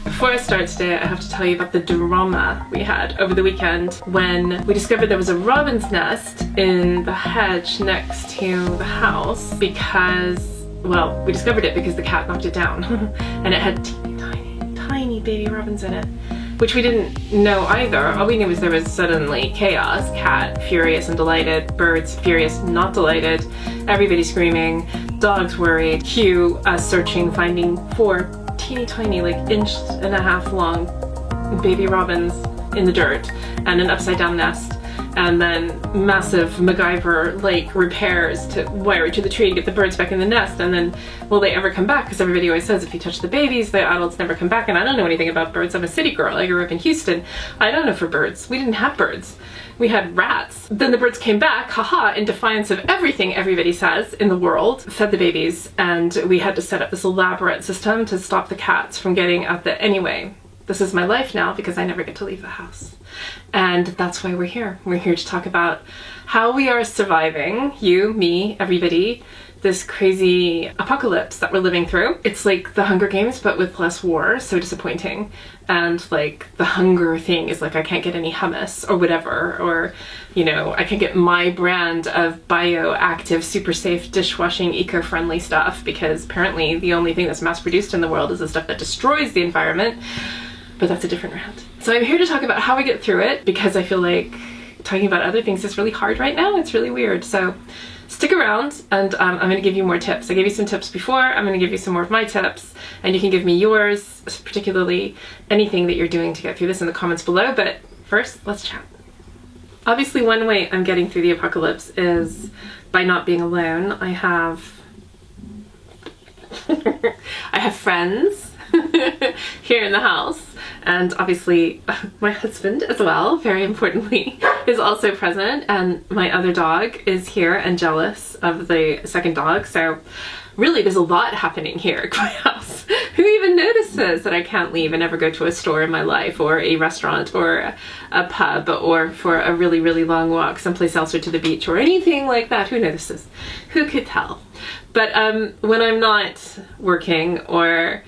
Before I start today, I have to tell you about the drama we had over the weekend when we discovered there was a robin's nest in the hedge next to the house because, well, we discovered it because the cat knocked it down and it had tiny baby robins in it, which we didn't know either. All we knew was there was suddenly chaos. Cat furious and delighted, birds furious, not delighted, everybody screaming, dogs worried, Hugh searching, finding 4 teeny tiny, like 1.5 inch long baby robins in the dirt and an upside down nest, and then massive MacGyver like repairs to wire it to the tree to get the birds back in the nest. And then will they ever come back? Because everybody always says if you touch the babies, the adults never come back. And I don't know anything about birds. I'm a city girl. I grew up in Houston. I don't know for birds. We didn't have birds. We had rats. Then the birds came back, haha, in defiance of everything everybody says in the world, fed the babies, and we had to set up this elaborate system to stop the cats from getting at the... Anyway, this is my life now because I never get to leave the house. And that's why we're here. We're here to talk about how we are surviving, you, me, everybody, this crazy apocalypse that we're living through. It's like the Hunger Games, but with less war, so disappointing. And like the hunger thing is like I can't get any hummus or whatever, or, you know, I can't get my brand of bioactive, super safe, dishwashing, eco-friendly stuff because apparently the only thing that's mass produced in the world is the stuff that destroys the environment. But that's a different rant. So I'm here to talk about how we get through it because I feel like talking about other things is really hard right now. It's really weird. So stick around and I'm going to give you more tips. I gave you some tips before. I'm going to give you some more of my tips and you can give me yours, particularly anything that you're doing to get through this in the comments below. But first, let's chat. Obviously, one way I'm getting through the apocalypse is by not being alone. I have friends here in the house. And obviously my husband as well, very importantly, is also present, and my other dog is here and jealous of the second dog. So really there's a lot happening here at my house. Who even notices that I can't leave and never go to a store in my life or a restaurant or a pub or for a really, really long walk someplace else or to the beach or anything like that? Who notices? Who could tell? But when I'm not working or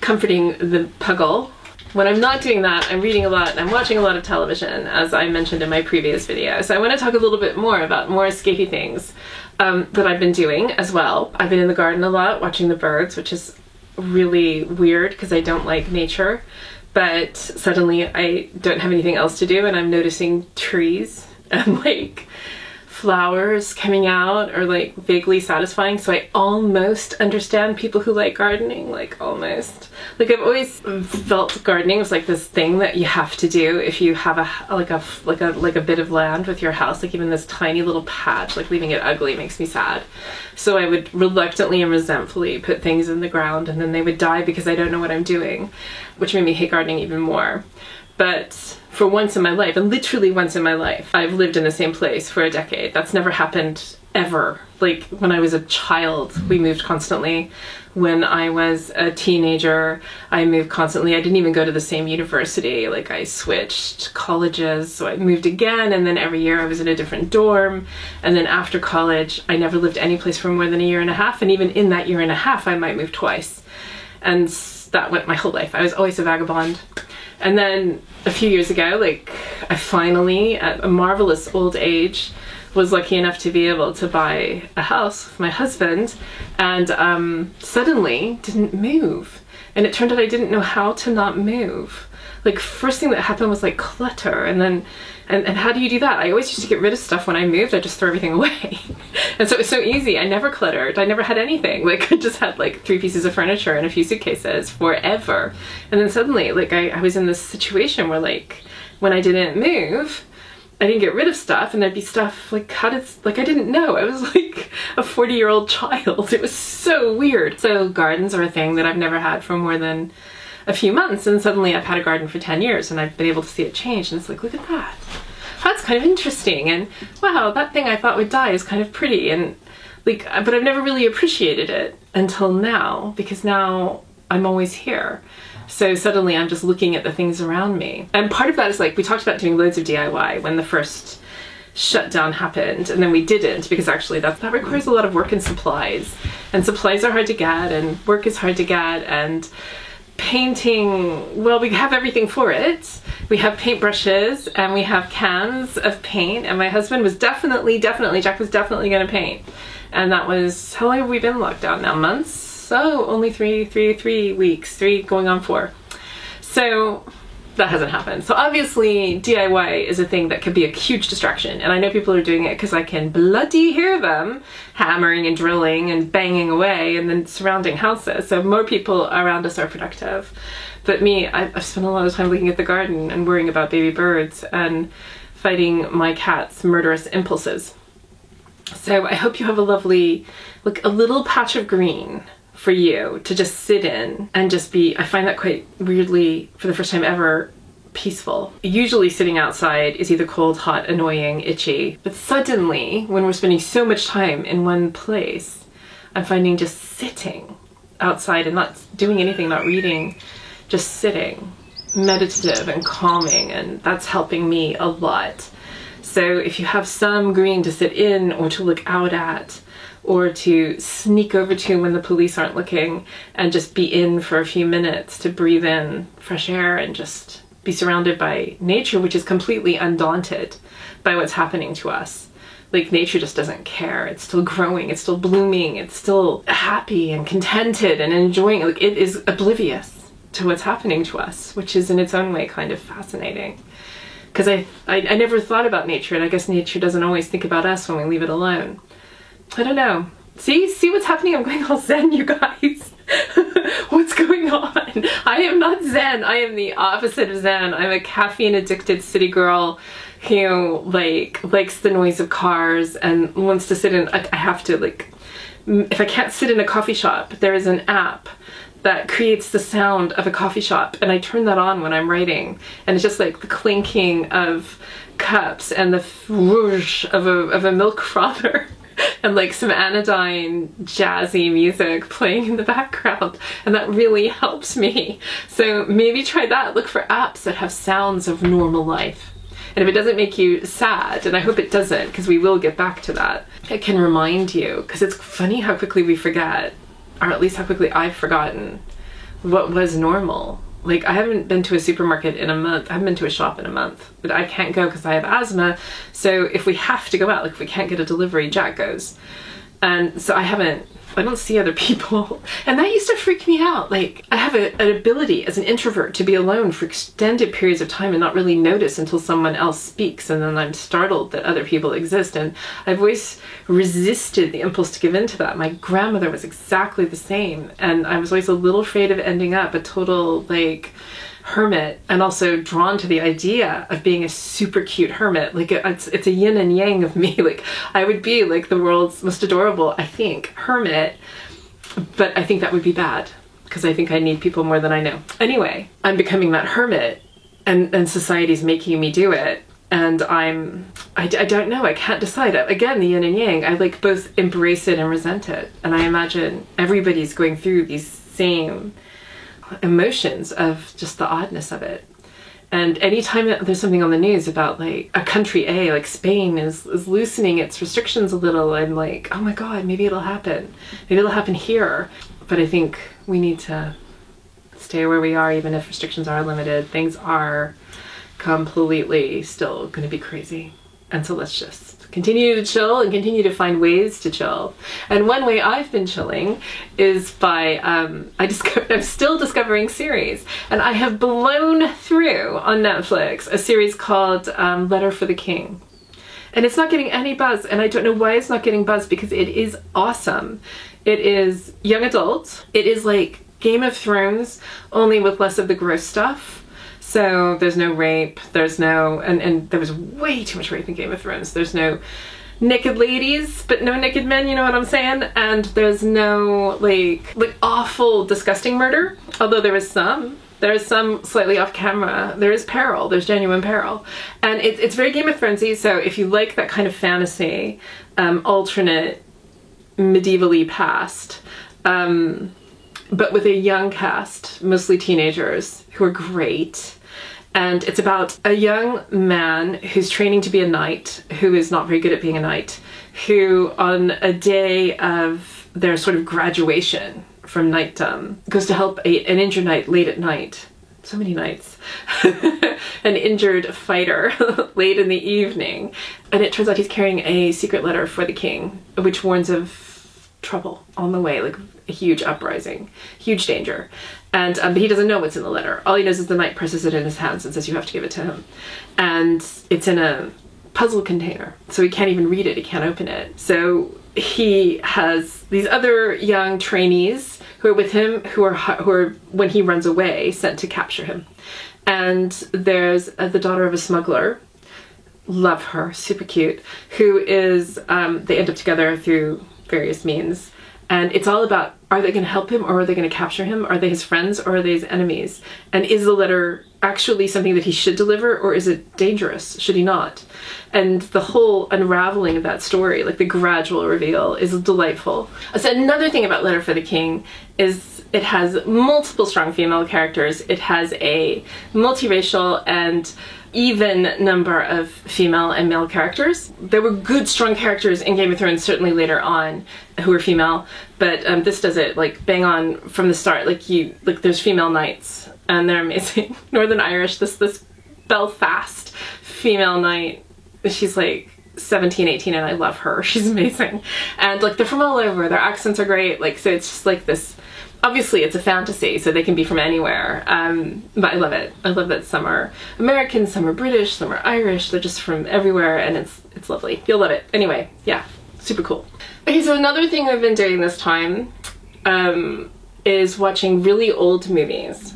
comforting the puggle, when I'm not doing that, I'm reading a lot and I'm watching a lot of television, as I mentioned in my previous video. So I want to talk a little bit more about more escapey things that I've been doing as well. I've been in the garden a lot watching the birds, which is really weird because I don't like nature, but suddenly I don't have anything else to do and I'm noticing trees and like flowers coming out are like vaguely satisfying. So I almost understand people who like gardening, like almost. Like I've always felt gardening was like this thing that you have to do if you have a bit of land with your house, like even this tiny little patch, like leaving it ugly makes me sad. So I would reluctantly and resentfully put things in the ground and then they would die because I don't know what I'm doing, which made me hate gardening even more. But for once in my life, and literally once in my life, I've lived in the same place for a decade. That's never happened ever. Like when I was a child, we moved constantly. When I was a teenager, I moved constantly. I didn't even go to the same university. Like I switched colleges, so I moved again, and then every year I was in a different dorm. And then after college, I never lived any place for more than 1.5 years. And even in that 1.5 years, I might move twice. And that went my whole life. I was always a vagabond. And then a few years ago, like I finally, at a marvelous old age, was lucky enough to be able to buy a house with my husband and suddenly didn't move. And it turned out I didn't know how to not move. Like first thing that happened was like clutter, and then and how do you do that? I always used to get rid of stuff when I moved. I just throw everything away. And so it was so easy. I never cluttered. I never had anything. Like I just had like 3 pieces of furniture and a few suitcases forever. And then suddenly like I was in this situation where like when I didn't move, I didn't get rid of stuff and there'd be stuff like like I didn't know. I was like a 40-year-old child. It was so weird. So gardens are a thing that I've never had for more than a few months, and suddenly I've had a garden for 10 years and I've been able to see it change, and it's like, look at that. That's kind of interesting, and wow, that thing I thought would die is kind of pretty, and like, but I've never really appreciated it until now, because now I'm always here. So suddenly I'm just looking at the things around me. And part of that is like, we talked about doing loads of DIY when the first shutdown happened, and then we didn't because actually that requires a lot of work and supplies are hard to get, and work is hard to get, and painting, well, we have everything for it. We have paintbrushes and we have cans of paint, and my husband was definitely, Jack was definitely gonna paint. And that was, how long have we been locked down now? Months? So only three weeks, 3 going on 4. So that hasn't happened. So obviously DIY is a thing that could be a huge distraction, and I know people are doing it because I can bloody hear them hammering and drilling and banging away in the surrounding houses. So more people around us are productive. But me, I've spent a lot of time looking at the garden and worrying about baby birds and fighting my cat's murderous impulses. So I hope you have a lovely, like a little patch of green for you to just sit in and just be, I find that quite weirdly, for the first time ever, peaceful. Usually sitting outside is either cold, hot, annoying, itchy, but suddenly when we're spending so much time in one place, I'm finding just sitting outside and not doing anything, not reading, just sitting, meditative and calming, and that's helping me a lot. So if you have some green to sit in or to look out at, or to sneak over to when the police aren't looking and just be in for a few minutes to breathe in fresh air and just be surrounded by nature, which is completely undaunted by what's happening to us. Like, nature just doesn't care. It's still growing, it's still blooming, it's still happy and contented and enjoying. Like, it is oblivious to what's happening to us, which is in its own way kind of fascinating. Because I never thought about nature, and I guess nature doesn't always think about us when we leave it alone. I don't know. See what's happening? I'm going all zen, you guys. What's going on? I am not zen. I am the opposite of zen. I'm a caffeine addicted city girl who likes the noise of cars and wants to sit in. I have to, like, if I can't sit in a coffee shop, there is an app that creates the sound of a coffee shop, and I turn that on when I'm writing, and it's just like the clinking of cups and the whoosh of a milk frother. And like some anodyne jazzy music playing in the background, and that really helps me. So maybe try that. Look for apps that have sounds of normal life. And if it doesn't make you sad, and I hope it doesn't, because we will get back to that, it can remind you, because it's funny how quickly we forget, or at least how quickly I've forgotten what was normal. Like, I haven't been to a supermarket in a month. I haven't been to a shop in a month. But I can't go because I have asthma. So if we have to go out, like if we can't get a delivery, Jack goes. And so I don't see other people. And that used to freak me out. Like, I have an ability as an introvert to be alone for extended periods of time and not really notice until someone else speaks. And then I'm startled that other people exist. And I've always resisted the impulse to give in to that. My grandmother was exactly the same. And I was always a little afraid of ending up a total, like, hermit, and also drawn to the idea of being a super cute hermit. Like, it's a yin and yang of me. Like, I would be like the world's most adorable, I think, hermit, but I think that would be bad because I think I need people more than I know. Anyway, I'm becoming that hermit, and society's making me do it, and I don't know, I can't decide. Again, the yin and yang, I like both embrace it and resent it, and I imagine everybody's going through these same emotions of just the oddness of it. And anytime there's something on the news about like a country A, like Spain is loosening its restrictions a little, I'm like, oh my god, maybe it'll happen. Maybe it'll happen here. But I think we need to stay where we are, even if restrictions are limited. Things are completely still going to be crazy. And so let's just continue to chill and continue to find ways to chill. And one way I've been chilling is by, I'm still discovering series. And I have blown through on Netflix a series called Letter for the King. And it's not getting any buzz, and I don't know why it's not getting buzz, because it is awesome. It is young adult. It is like Game of Thrones, only with less of the gross stuff. So there's no rape, there's no, and there was way too much rape in Game of Thrones. There's no naked ladies, but no naked men, you know what I'm saying? And there's no like awful, disgusting murder, although there is some. There is some slightly off camera. There is peril, there's genuine peril. And it's very Game of Thronesy, so if you like that kind of fantasy, alternate, medievally past, but with a young cast, mostly teenagers, who are great. And it's about a young man who's training to be a knight, who is not very good at being a knight, who on a day of their sort of graduation from night, goes to help an injured knight late at night. So many nights. An injured fighter late in the evening. And it turns out he's carrying a secret letter for the king, which warns of trouble on the way, like a huge uprising, huge danger. And but he doesn't know what's in the letter. All he knows is the knight presses it in his hands and says you have to give it to him. And it's in a puzzle container, so he can't even read it, he can't open it. So he has these other young trainees who are with him, who are when he runs away, sent to capture him. And there's the daughter of a smuggler, love her, super cute, who is, they end up together through various means. And it's all about, are they going to help him or are they going to capture him? Are they his friends or are they his enemies? And is the letter actually something that he should deliver, or is it dangerous? Should he not? And the whole unraveling of that story, like the gradual reveal, is delightful. So another thing about Letter for the King is it has multiple strong female characters. It has a multiracial and even number of female and male characters. There were good, strong characters in Game of Thrones, certainly later on, who were female, but this does it like bang on from the start. Like there's female knights, and they're amazing. Northern Irish, this Belfast female knight, she's like 17, 18, and I love her. She's amazing. And like they're from all over. Their accents are great. Like, so it's just like this. Obviously, it's a fantasy, so they can be from anywhere, but I love it. I love that some are American, some are British, some are Irish. They're just from everywhere, and it's lovely. You'll love it. Anyway, yeah, super cool. Okay, so another thing I've been doing this time is watching really old movies.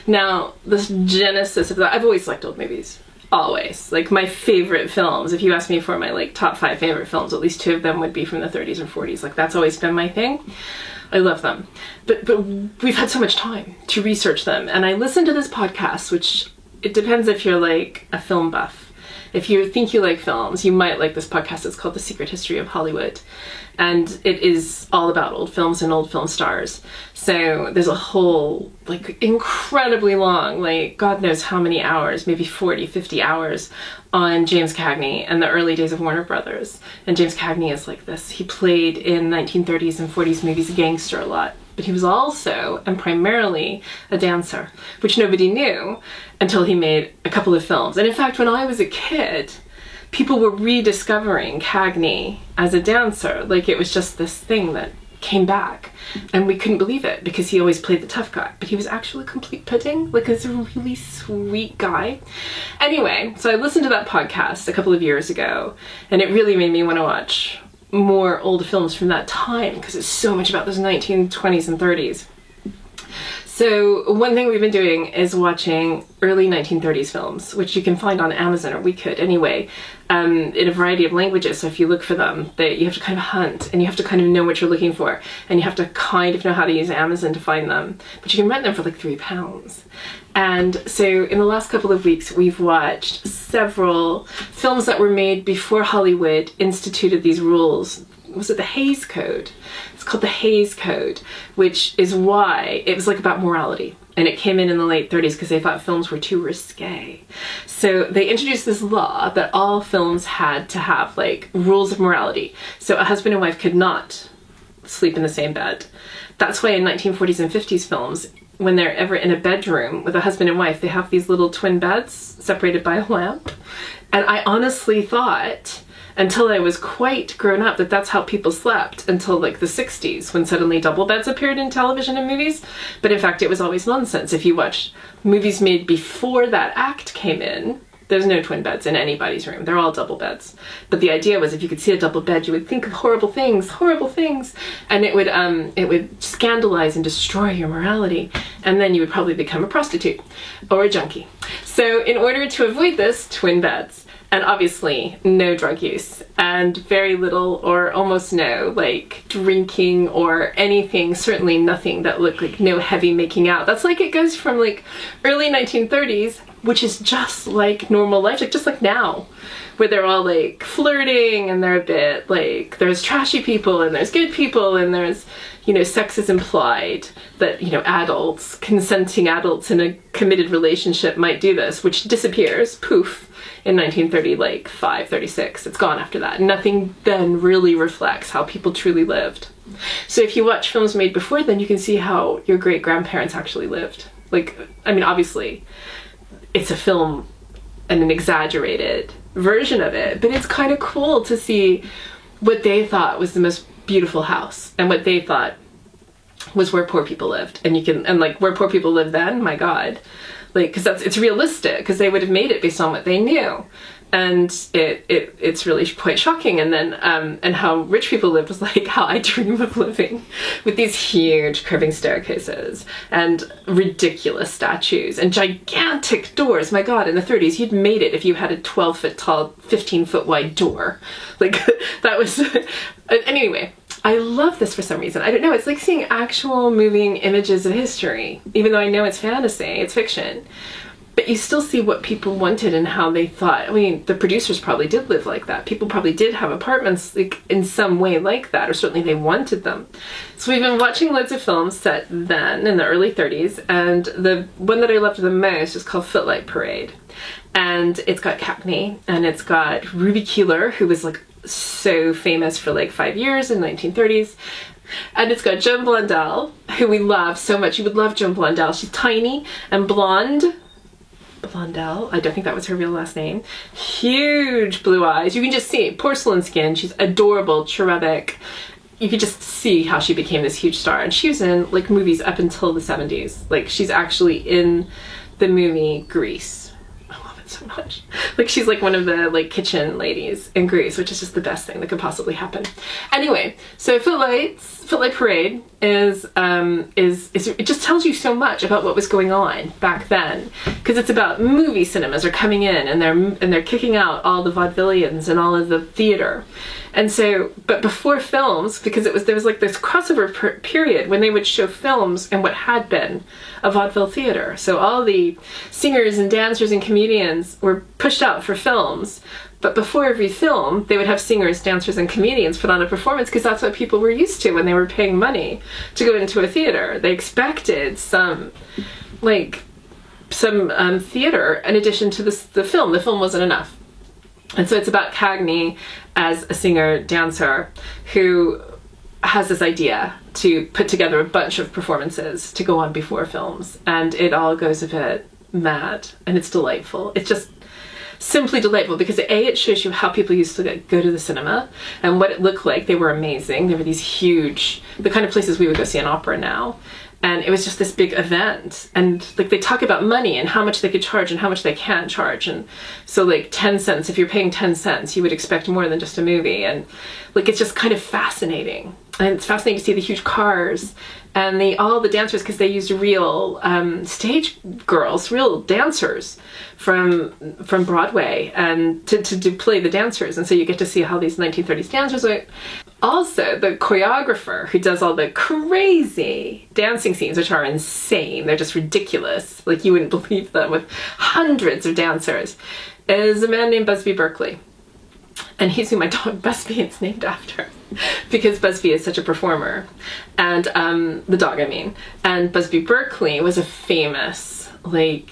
Now, the genesis of that, I've always liked old movies. Always. Like, my favorite films, if you ask me for my like top 5 favorite films, at least 2 of them would be from the 30s or 40s. Like, that's always been my thing. I love them. But we've had so much time to research them. And I listened to this podcast, which it depends if you're like a film buff. If you think you like films, you might like this podcast. It's called The Secret History of Hollywood. And it is all about old films and old film stars. So there's a whole, like, incredibly long, like, God knows how many hours, maybe 40, 50 hours on James Cagney and the early days of Warner Brothers. And James Cagney is like this. He played in 1930s and 40s movies a gangster a lot. But he was also, and primarily, a dancer, which nobody knew until he made a couple of films. And in fact, when I was a kid, people were rediscovering Cagney as a dancer. Like, it was just this thing that came back. And we couldn't believe it because he always played the tough guy. But he was actually a complete pudding. Like, he's a really sweet guy. Anyway, so I listened to that podcast a couple of years ago, and it really made me want to watch more old films from that time because it's so much about those 1920s and 30s. So one thing we've been doing is watching early 1930s films, which you can find on Amazon, or we could anyway, in a variety of languages. So if you look for them, you have to kind of hunt, and you have to kind of know what you're looking for, and you have to kind of know how to use Amazon to find them. But you can rent them for like £3. And so in the last couple of weeks, we've watched several films that were made before Hollywood instituted these rules. Was it the Hays Code? It's called the Hays Code, which is why it was like about morality. And it came in the late 30s because they thought films were too risque. So they introduced this law that all films had to have like rules of morality. So a husband and wife could not sleep in the same bed. That's why in 1940s and 50s films, when they're ever in a bedroom with a husband and wife, they have these little twin beds separated by a lamp. And I honestly thought, until I was quite grown up, that that's how people slept until like the 60s, when suddenly double beds appeared in television and movies. But in fact, it was always nonsense. If you watch movies made before that act came in, there's no twin beds in anybody's room. They're all double beds. But the idea was if you could see a double bed, you would think of horrible things, and it would scandalize and destroy your morality. And then you would probably become a prostitute or a junkie. So in order to avoid this, twin beds. And obviously no drug use, and very little or almost no like drinking or anything, certainly nothing that looked like no heavy making out. That's like, it goes from like early 1930s, which is just like normal life, like just like now, where they're all like flirting and they're a bit like, there's trashy people and there's good people and there's, you know, sex is implied, that, you know, adults, consenting adults in a committed relationship might do this, which disappears, poof, in 1930, like 36. It's gone after that. Nothing then really reflects how people truly lived. So if you watch films made before then, you can see how your great-grandparents actually lived. Like, I mean, obviously, it's a film and an exaggerated version of it, but it's kind of cool to see what they thought was the most beautiful house and what they thought was where poor people lived. And you can, and like where poor people lived then, my God, like, because it's realistic, because they would have made it based on what they knew. And it's really quite shocking. And then and how rich people lived was like how I dream of living, with these huge curving staircases and ridiculous statues and gigantic doors. My God, in the 30s, you'd made it if you had a 12-foot tall, 15-foot wide door. Like, that was anyway. I love this for some reason. I don't know, it's like seeing actual moving images of history, even though I know it's fantasy, it's fiction. But you still see what people wanted and how they thought. I mean, the producers probably did live like that. People probably did have apartments like in some way like that, or certainly they wanted them. So we've been watching loads of films set then in the early 30s, and the one that I loved the most is called Footlight Parade. And it's got Cagney, and it's got Ruby Keeler, who was like so famous for like 5 years in the 1930s. And it's got Joan Blondell, who we love so much. You would love Joan Blondell. She's tiny and blonde. Blondell, I don't think that was her real last name. Huge blue eyes. You can just see porcelain skin. She's adorable, cherubic. You could just see how she became this huge star. And she was in like movies up until the 70s. Like, she's actually in the movie Grease. I love it so much. Like, she's like one of the like kitchen ladies in Grease, which is just the best thing that could possibly happen. Anyway, so Footlight Parade is it just tells you so much about what was going on back then, because it's about movie cinemas are coming in and they're kicking out all the vaudevillians and all of the theater. And so, but before films, because there was like this crossover period when they would show films and what had been a vaudeville theater. So all the singers and dancers and comedians were pushed out for films. But before every film, they would have singers, dancers, and comedians put on a performance, because that's what people were used to when they were paying money to go into a theater. They expected some theater in addition to the film. The film wasn't enough. And so it's about Cagney as a singer-dancer who has this idea to put together a bunch of performances to go on before films. And it all goes a bit mad, and it's delightful. It's just simply delightful, because it shows you how people used to go to the cinema and what it looked like. They were amazing. There were these huge, the kind of places we would go see an opera now. And it was just this big event. And like, they talk about money and how much they could charge and how much they can't charge. And so like 10 cents, if you're paying 10 cents, you would expect more than just a movie. And like, it's just kind of fascinating. And it's fascinating to see the huge cars and all the dancers, because they used real stage girls, real dancers from Broadway, and to play the dancers. And so you get to see how these 1930s dancers are. Also, the choreographer who does all the crazy dancing scenes, which are insane, they're just ridiculous, like you wouldn't believe them, with hundreds of dancers, is a man named Busby Berkeley. And he's who my dog Busby is named after, because Busby is such a performer. And the dog, I mean. And Busby Berkeley was a famous, like,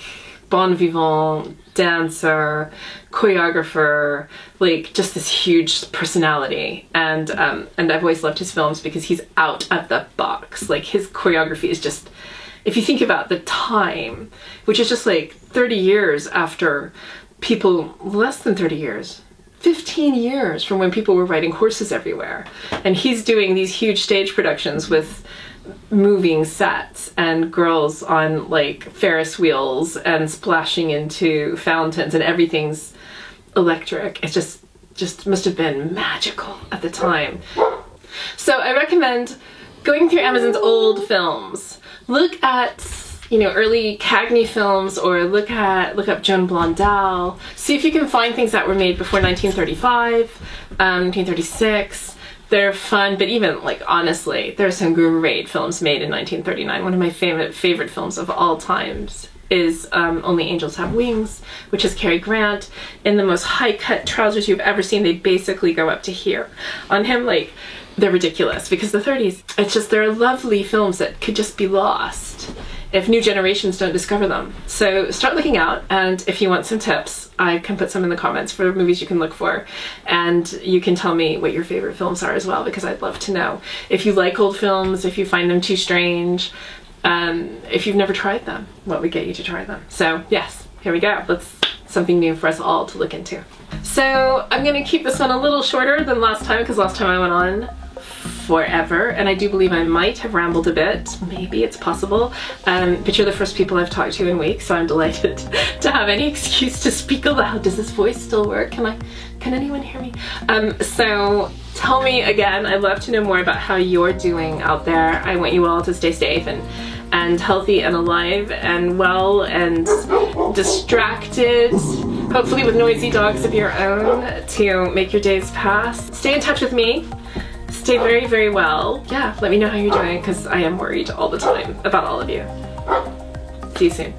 bon vivant dancer, choreographer, like just this huge personality. And I've always loved his films because he's out of the box. Like, his choreography is just, if you think about the time, which is just like 30 years after people, less than 30 years, 15 years from when people were riding horses everywhere. And he's doing these huge stage productions with moving sets and girls on like Ferris wheels and splashing into fountains, and everything's electric. It just must have been magical at the time. So I recommend going through Amazon's old films. Look at, you know, early Cagney films, or look up Joan Blondell. See if you can find things that were made before 1935, 1936. They're fun, but even, like, honestly, there's some great films made in 1939. One of my favorite films of all times is Only Angels Have Wings, which is Cary Grant in the most high-cut trousers you've ever seen. They basically go up to here on him. Like, they're ridiculous, because the 30s, it's just, they're lovely films that could just be lost if new generations don't discover them. So start looking out, and if you want some tips, I can put some in the comments for movies you can look for, and you can tell me what your favorite films are as well, because I'd love to know. If you like old films, if you find them too strange, if you've never tried them, what would get you to try them. So yes, here we go. Let's something new for us all to look into. So I'm gonna keep this one a little shorter than last time, because last time I went on forever, and I do believe I might have rambled a bit. Maybe, it's possible. But you're the first people I've talked to in weeks, so I'm delighted to have any excuse to speak aloud. Does this voice still work? Can anyone hear me? So tell me again, I'd love to know more about how you're doing out there. I want you all to stay safe and healthy and alive and well and distracted, hopefully with noisy dogs of your own to make your days pass. Stay in touch with me. Stay very, very well. Yeah, let me know how you're doing, because I am worried all the time about all of you. See you soon.